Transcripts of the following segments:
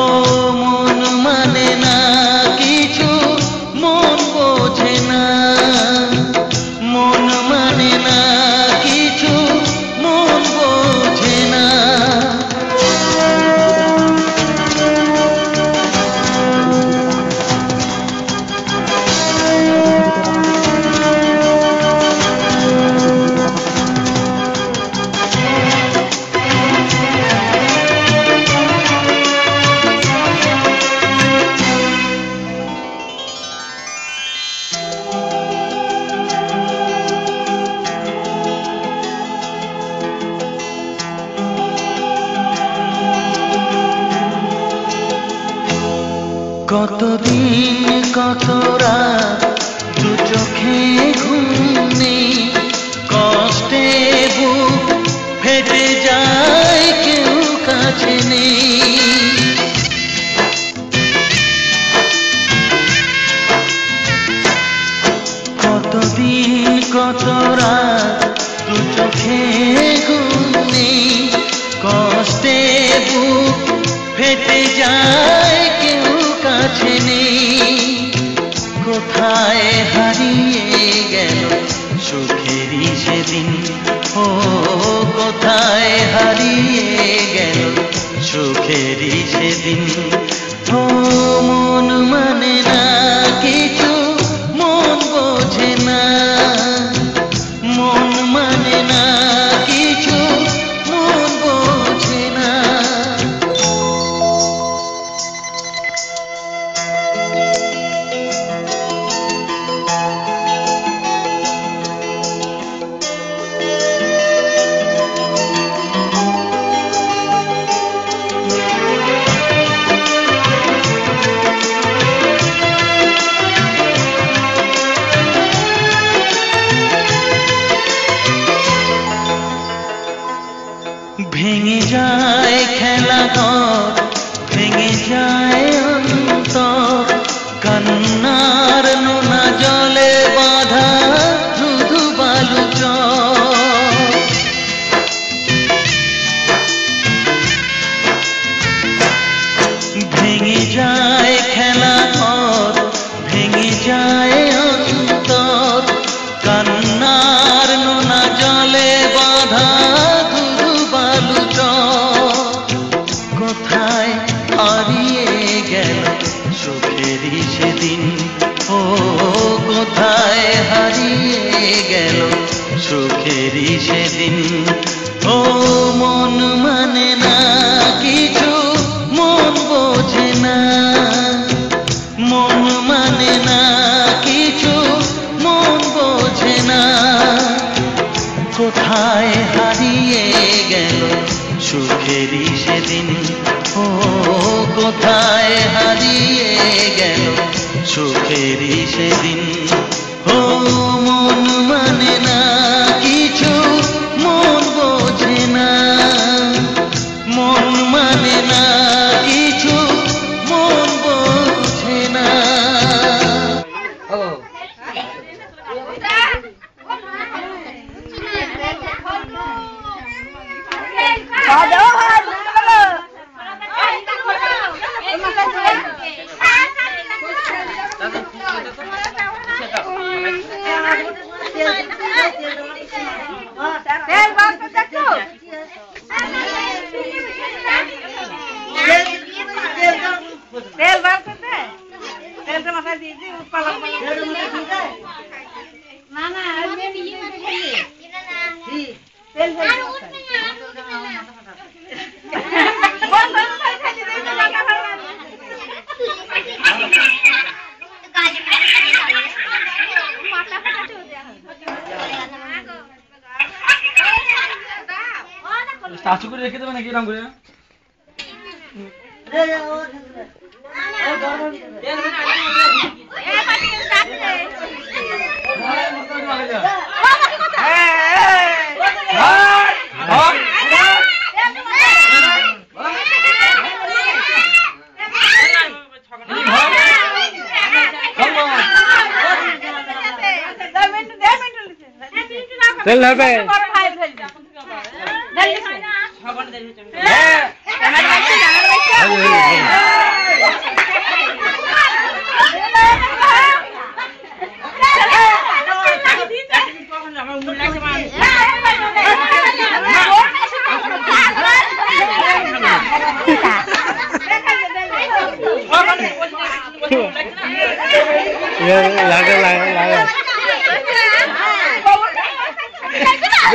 ও মন মানে না কিছু, মন বোঝে না, মন মানে না কিছু, মন বোঝে না। কতদিন কত রাত দু চোখে ঘুম নেই, কষ্টে বুক ফেটে যায় কেউ কাছে নেই। কতদিন কত রাত দু চোখে ঘুম নেই, কষ্টে বুক ফেটে যায় কেউ কাছে নেই। কোথায় হারিয়ে গেল সুখেরই সেদিন, ও কোথায় হারিয়ে গেল সুখেরই সেদিন। ও মন মানে না কিছু, মন বোঝে না, মন মানে না কিছু, মন বোঝে না। ভেঙে যায় খেলাঘর, ভেঙে যায় অন্তর, কান্নার নোনা জলে বাঁধা ধুধু বালু চর। ভেঙে যায় খেলাঘর, ভেঙে যায় অন্তর, কান্নার নোনা জলে বাঁধা কোথায় হারিয়ে গেল সুখেরই সেদিন, ও কোথায় হারিয়ে গেল সুখেরই সেদিন। ও মন মানে না কিছু, মন বোঝে না, মন মানে না কিছু, মন বোঝে না। কোথায় হারিয়ে গেল সুখেরই সেদিন, ও কোথায় হারিয়ে গেল সুখেরই সেদিন। ও মন মানে না কিছু, মন বোঝে না, মন মানে না কিছু, মন বোঝে না। স্ট্যাচু করে রেখে দেবে নাকি এরকম করে? তেল হবে হ্যাঁ লাগা লাগা লাগা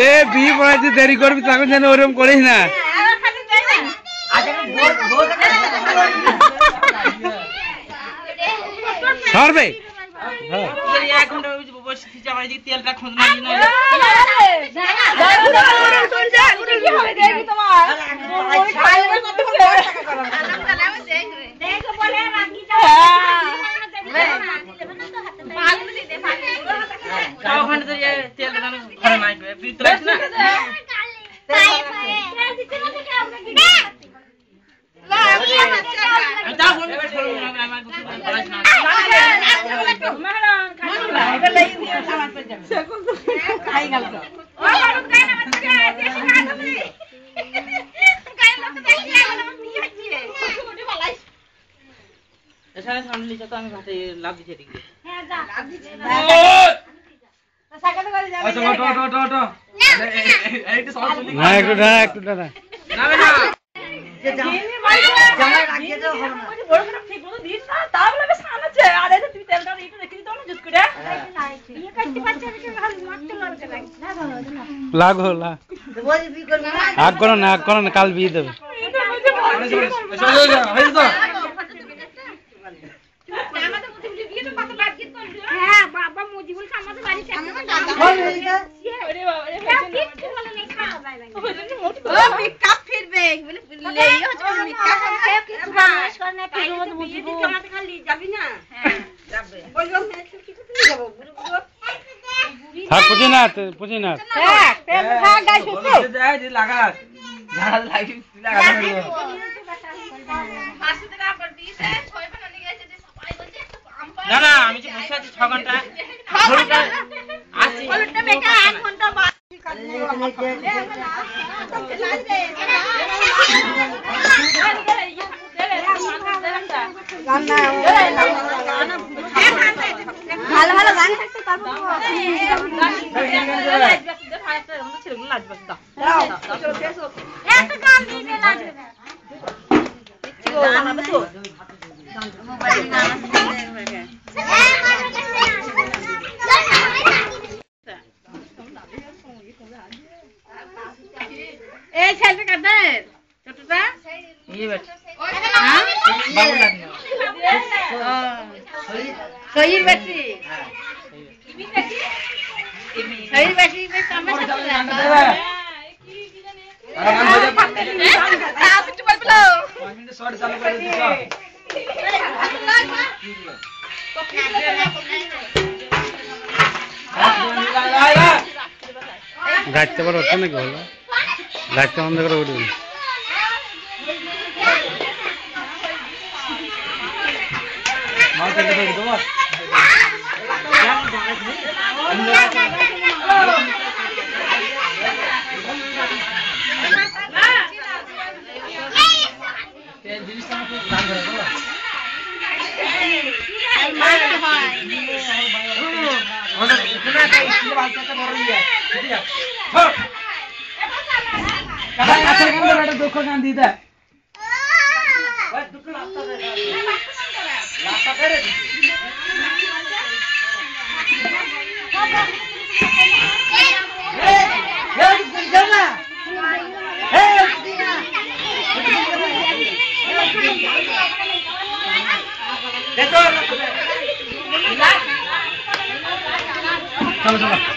এ বি পড়াতে দেরি করবি তখন যেন ওরকম করিস না সরবে হ্যাঁ 1 ঘন্টা বসে থেকে আমার দিকে তেলটা খোঁজ না দিন কি হবে দেখি তোমার ওই খাইলে কত দেখো বলে রাখি যাও পাগল দি দে পাগল 1 ঘন্টা তো তেলটা না ঘরে নাই বিদ্যুৎ রাখ না দাও বলে ছোড়ো না আমার কিছু বলাস না এটা লাগি দিয়ে আমার পে যাবে খাই গেল তো ও বাবু কাই না মত দেশি খা তুমি কাই লোক দেখি এখন কি হচ্ছে মোটি ভালাই এখানে সামনে নিচে তো আমি ভাতে লাভ দিতে দিই হ্যাঁ যা লাভ দিতে তো সাইকেল করে যাবে ওটো এইটা সব চলি না একটু দাঁড়া না না জামাই রাখিয়ে দাও হবে না বড় করে ঠিক মতো দিস না তাহলে আমি সানাছে আর এই তুই তেলটা একটু রেখে দিও না জুত করে ये কাটতে পারছে না খালি মারতে লাগতে লাগে না ভালো না লাগো লা বলি বি করব না আগ করো না কাল বিয়ে দেবে হয়ে তো আমাদের মুজি বিয়ে তো কত লাগ গিয়ে করলো হ্যাঁ বাবা মুজি বলছে আমাদের বাড়িতে আমি দাদা ওরে বাবা রে কিছু বলে নেই খাওয়া যায় না ও মেকআপ ফিরবে বলে লেই হচ্ছে মেকআপ কিছু বানিশ করে না ফিরবে মত বুঝবো আমাদের খালি যাবি না হ্যাঁ যাবে বলবো না কিছু নিয়ে যাব থাক পুছি না হ্যাঁ তেল থাক গাইছ তো যাই দি লাগা ঝাড়া লাগি লাগা না না আমি যে বসে আছি 6 ঘন্টা ঘড়িটা আসি ওটা বেটা 1 ঘন্টা বাদ ভালো ভালো গান থাকতে তারপর একটা গান দিয়ে নাচবে গান হবে তো মোবাইল গান আছে এই ছেলেটা কাদের ছোটটা ये बैठ হ্যাঁ बाबू लगना সহির বেশি সহির বেশি বেশ আমরা গাছতে পারো ওঠে নাকি বলো গাছতে বন্ধ করে উঠবে दुख गान दीदा चलो चलो